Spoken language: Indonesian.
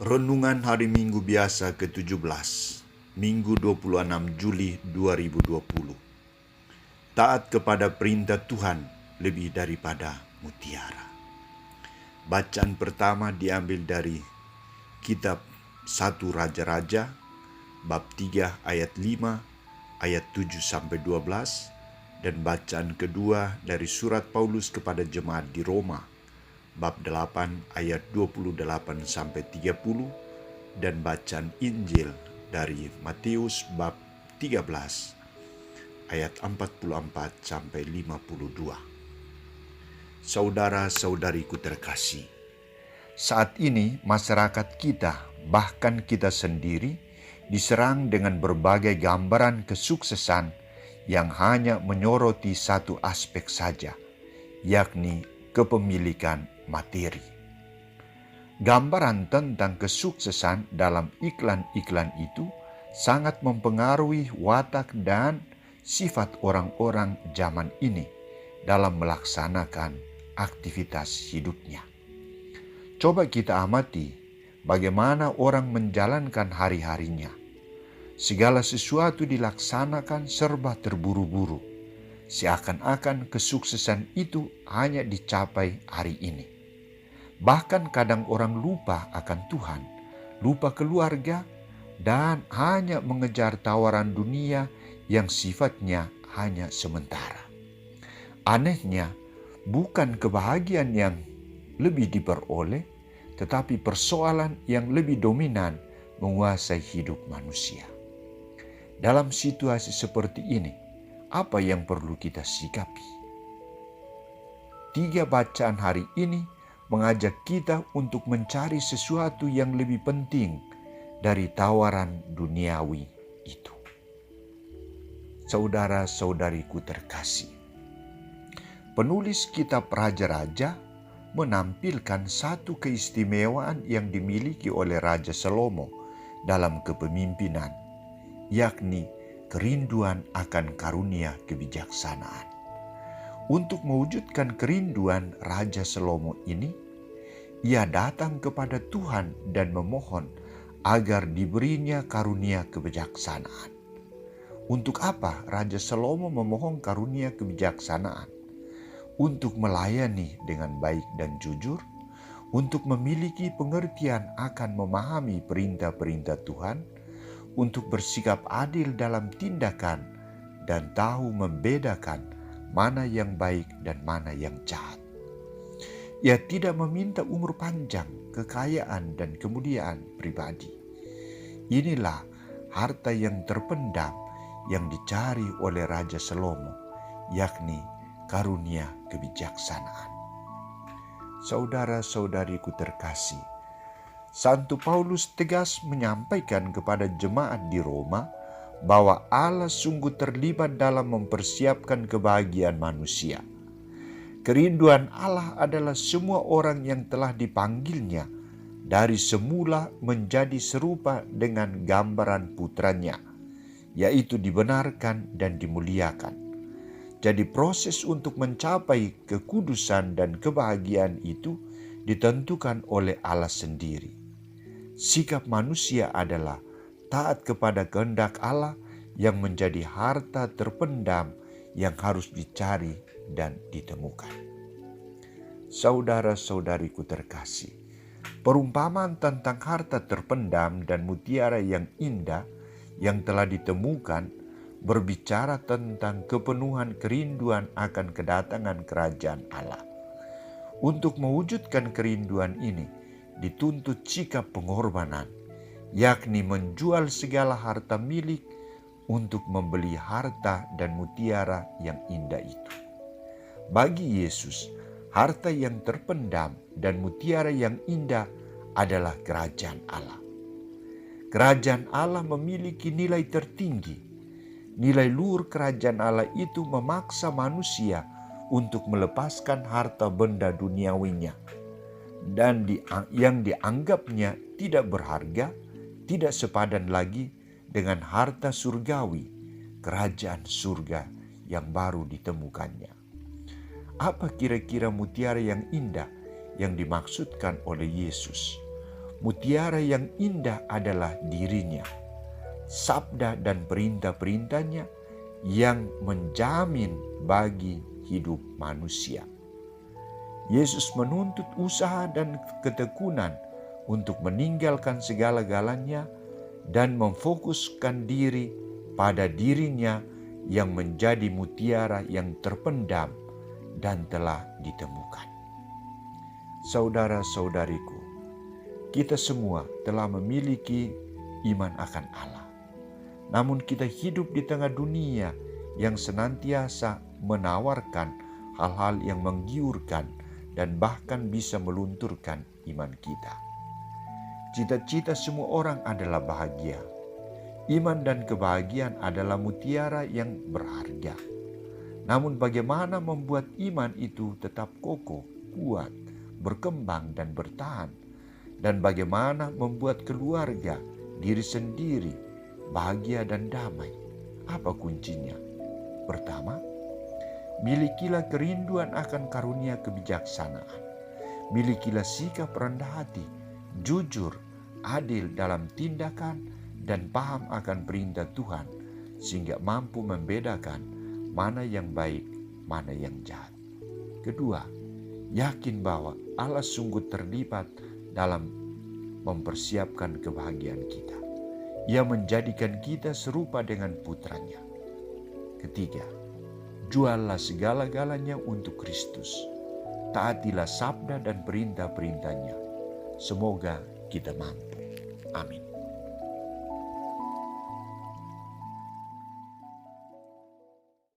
Renungan Hari Minggu Biasa ke-17, Minggu 26 Juli 2020. Taat kepada perintah Tuhan lebih daripada mutiara. Bacaan pertama diambil dari kitab 1 Raja-Raja, bab 3 ayat 5, ayat 7-12, dan bacaan kedua dari surat Paulus kepada jemaat di Roma, bab 8 ayat 28-30, dan bacaan Injil dari Matius bab 13 ayat 44-52. Saudara-saudariku terkasih, saat ini masyarakat kita, bahkan kita sendiri, diserang dengan berbagai gambaran kesuksesan yang hanya menyoroti satu aspek saja, yakni kepemilikan materi. Gambaran tentang kesuksesan dalam iklan-iklan itu sangat mempengaruhi watak dan sifat orang-orang zaman ini dalam melaksanakan aktivitas hidupnya. Coba kita amati bagaimana orang menjalankan hari-harinya. Segala sesuatu dilaksanakan serba terburu-buru, seakan-akan kesuksesan itu hanya dicapai hari ini. Bahkan kadang orang lupa akan Tuhan, lupa keluarga, dan hanya mengejar tawaran dunia yang sifatnya hanya sementara. Anehnya, bukan kebahagiaan yang lebih diperoleh, tetapi persoalan yang lebih dominan menguasai hidup manusia. Dalam situasi seperti ini, apa yang perlu kita sikapi? 3 bacaan hari ini mengajak kita untuk mencari sesuatu yang lebih penting dari tawaran duniawi itu. Saudara-saudariku terkasih, penulis kitab Raja-Raja menampilkan satu keistimewaan yang dimiliki oleh Raja Salomo dalam kepemimpinan, yakni kerinduan akan karunia kebijaksanaan. Untuk mewujudkan kerinduan Raja Salomo ini, ia datang kepada Tuhan dan memohon agar diberinya karunia kebijaksanaan. Untuk apa Raja Salomo memohon karunia kebijaksanaan? Untuk melayani dengan baik dan jujur, untuk memiliki pengertian akan memahami perintah-perintah Tuhan, untuk bersikap adil dalam tindakan dan tahu membedakan mana yang baik dan mana yang jahat. Ia tidak meminta umur panjang, kekayaan, dan kemuliaan pribadi. Inilah harta yang terpendam yang dicari oleh Raja Salomo, yakni karunia kebijaksanaan. Saudara-saudariku terkasih, Santo Paulus tegas menyampaikan kepada jemaat di Roma bahwa Allah sungguh terlibat dalam mempersiapkan kebahagiaan manusia. Kerinduan Allah adalah semua orang yang telah dipanggilnya dari semula menjadi serupa dengan gambaran putranya, yaitu dibenarkan dan dimuliakan. Jadi proses untuk mencapai kekudusan dan kebahagiaan itu ditentukan oleh Allah sendiri. Sikap manusia adalah taat kepada kehendak Allah yang menjadi harta terpendam yang harus dicari dan ditemukan. Saudara-saudariku terkasih, perumpamaan tentang harta terpendam dan mutiara yang indah yang telah ditemukan berbicara tentang kepenuhan kerinduan akan kedatangan kerajaan Allah. Untuk mewujudkan kerinduan ini, dituntut sikap pengorbanan, yakni menjual segala harta milik untuk membeli harta dan mutiara yang indah itu. Bagi Yesus, harta yang terpendam dan mutiara yang indah adalah kerajaan Allah. Kerajaan Allah memiliki nilai tertinggi. Nilai luhur kerajaan Allah itu memaksa manusia untuk melepaskan harta benda duniawinya dan yang dianggapnya tidak berharga, tidak sepadan lagi dengan harta surgawi, kerajaan surga yang baru ditemukannya. Apa kira-kira mutiara yang indah yang dimaksudkan oleh Yesus? Mutiara yang indah adalah dirinya, sabda dan perintah-perintahnya yang menjamin bagi hidup manusia. Yesus menuntut usaha dan ketekunan untuk meninggalkan segala-galanya dan memfokuskan diri pada dirinya yang menjadi mutiara yang terpendam dan telah ditemukan. Saudara-saudariku, kita semua telah memiliki iman akan Allah. Namun kita hidup di tengah dunia yang senantiasa menawarkan hal-hal yang menggiurkan dan bahkan bisa melunturkan iman kita. Cita-cita semua orang adalah bahagia. Iman dan kebahagiaan adalah mutiara yang berharga. Namun bagaimana membuat iman itu tetap kokoh, kuat, berkembang dan bertahan? Dan bagaimana membuat keluarga, diri sendiri, bahagia dan damai? Apa kuncinya? Pertama, milikilah kerinduan akan karunia kebijaksanaan. Milikilah sikap rendah hati, jujur, adil dalam tindakan, dan paham akan perintah Tuhan, sehingga mampu membedakan mana yang baik, mana yang jahat. Kedua, yakin bahwa Allah sungguh terlibat dalam mempersiapkan kebahagiaan kita. Ia menjadikan kita serupa dengan putranya. Ketiga, juallah segala-galanya untuk Kristus. Taatilah sabda dan perintah-perintahnya. Semoga kita mampu. Amin.